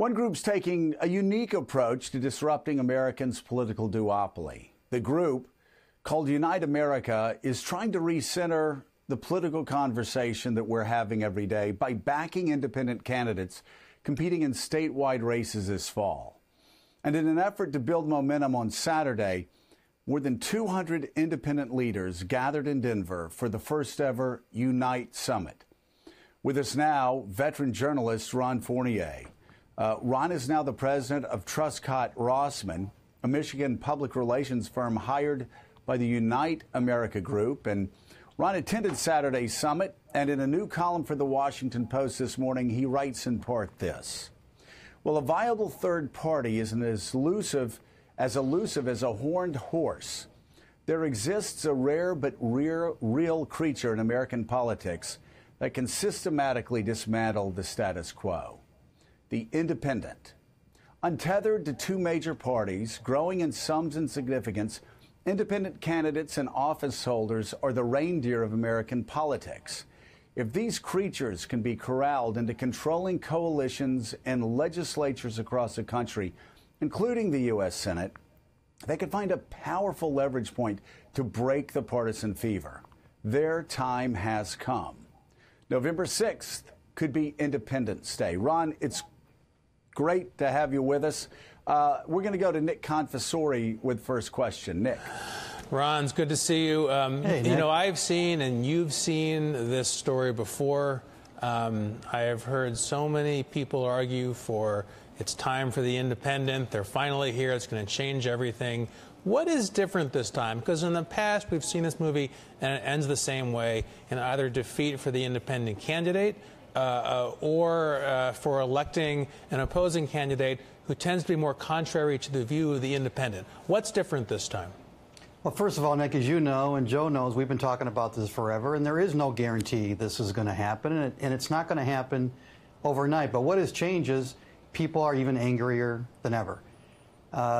One group's taking a unique approach to disrupting Americans' political duopoly. The group, called Unite America, is trying to recenter the political conversation that we're having every day by backing independent candidates competing in statewide races this fall. And in an effort to build momentum on Saturday, more than 200 independent leaders gathered in Denver for the first ever Unite Summit. With us now, veteran journalist Ron Fournier. Ron is now the president of Truscott Rossman, a Michigan public relations firm hired by the Unite America Group. And Ron attended Saturday's summit, and in a new column for the Washington Post this morning, he writes in part this: well, a viable third party isn't as elusive as a horned horse. There exists a rare but real creature in American politics that can systematically dismantle the status quo. The independent. Untethered to two major parties, growing in sums and significance, independent candidates and office holders are the reindeer of American politics. If these creatures can be corralled into controlling coalitions and legislatures across the country, including the U.S. Senate, they could find a powerful leverage point to break the partisan fever. Their time has come. November 6th could be Independence Day. Ron, it's great to have you with us. We're going to go to Nick Confessori with first question. Nick. Ron, it's good to see you. Hey, Nick. You know, I've seen and you've seen this story before. I have heard so many people argue for it's time for the independent. They're finally here. It's going to change everything. What is different this time? Because in the past, we've seen this movie and it ends the same way, in either defeat for the independent candidate or for electing an opposing candidate who tends to be more contrary to the view of the independent. What's different this time? Well, first of all, Nick, as you know, and Joe knows, we've been talking about this forever, and there is no guarantee this is going to happen, and it's not going to happen overnight. But what has changed is people are even angrier than ever.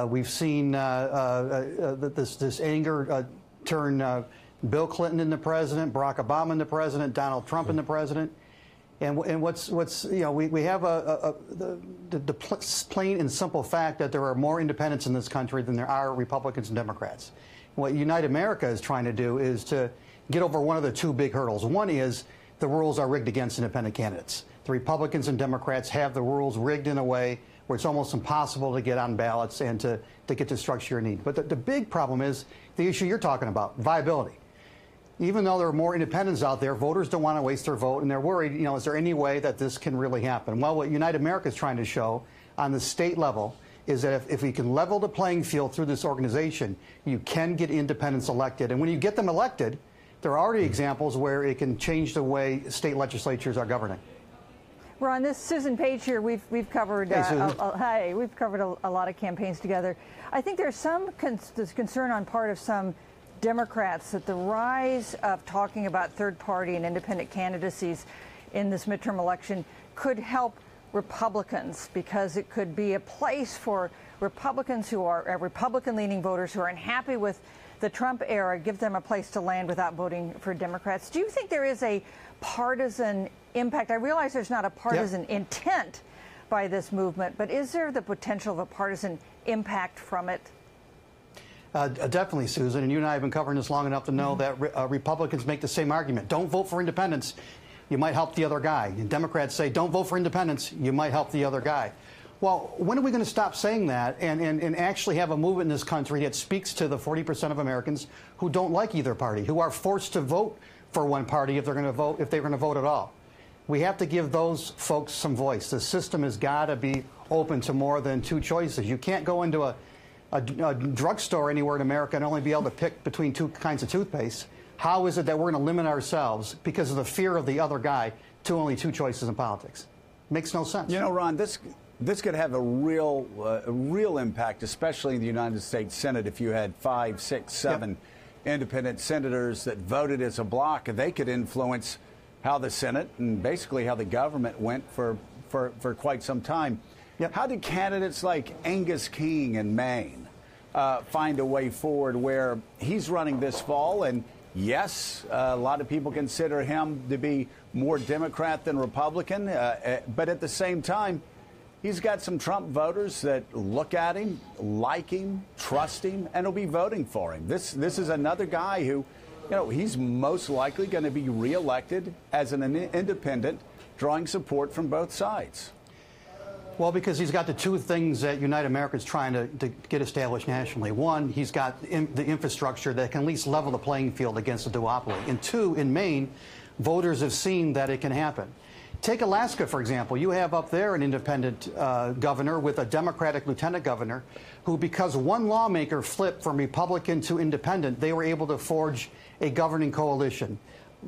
We've seen this anger turn Bill Clinton into president, Barack Obama into president, Donald Trump into president. And what's you know, we have the plain and simple fact that there are more independents in this country than there are Republicans and Democrats. What Unite America is trying to do is to get over one of the two big hurdles. One is the rules are rigged against independent candidates. The Republicans and Democrats have the rules rigged in a way where it's almost impossible to get on ballots and to get the structure you need. But the big problem is the issue you're talking about, viability. Even though there are more independents out there, voters don't want to waste their vote, and they're worried, you know, is there any way that this can really happen? Well, what Unite America is trying to show on the state level is that if we can level the playing field through this organization, you can get independents elected. And when you get them elected, there are already examples where it can change the way state legislatures are governing. Ron, this Susan Page here. We've covered. Hey, we've covered a lot of campaigns together. I think there's some concern on part of some Democrats that the rise of talking about third-party and independent candidacies in this midterm election could help Republicans, because it could be a place for Republicans who are Republican-leaning voters who are unhappy with the Trump era, give them a place to land without voting for Democrats. Do you think there is a partisan impact? I realize there's not a partisan intent by this movement, but is there the potential of a partisan impact from it? Definitely, Susan, and you and I have been covering this long enough to know that Republicans make the same argument. Don't vote for independents, you might help the other guy. And Democrats say, don't vote for independents, you might help the other guy. Well, when are we going to stop saying that and actually have a movement in this country that speaks to the 40% of Americans who don't like either party, who are forced to vote for one party if they're going to vote at all? We have to give those folks some voice. The system has got to be open to more than two choices. You can't go into a drugstore anywhere in America and only be able to pick between two kinds of toothpaste. How is it that we're going to limit ourselves because of the fear of the other guy to only two choices in politics? Makes no sense. You know, Ron, this could have a real impact, especially in the United States Senate. If you had 5, 6, 7 independent senators that voted as a bloc, they could influence how the Senate and basically how the government went for quite some time. How did candidates like Angus King in Maine find a way forward where he's running this fall? And yes, a lot of people consider him to be more Democrat than Republican, but at the same time, he's got some Trump voters that look at him, like him, trust him, and will be voting for him. This is another guy who, he's most likely going to be reelected as an independent, drawing support from both sides. Well, because he's got the two things that Unite America is trying to get established nationally. One, he's got the infrastructure that can at least level the playing field against the duopoly. And two, in Maine, voters have seen that it can happen. Take Alaska, for example. You have up there an independent governor with a Democratic lieutenant governor who, because one lawmaker flipped from Republican to independent, they were able to forge a governing coalition.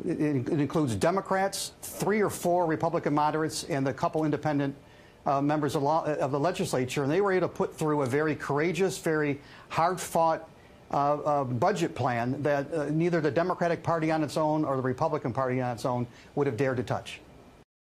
It includes Democrats, 3 or 4 Republican moderates, and a couple independent members of the legislature, and they were able to put through a very courageous, very hard-fought budget plan that neither the Democratic Party on its own or the Republican Party on its own would have dared to touch.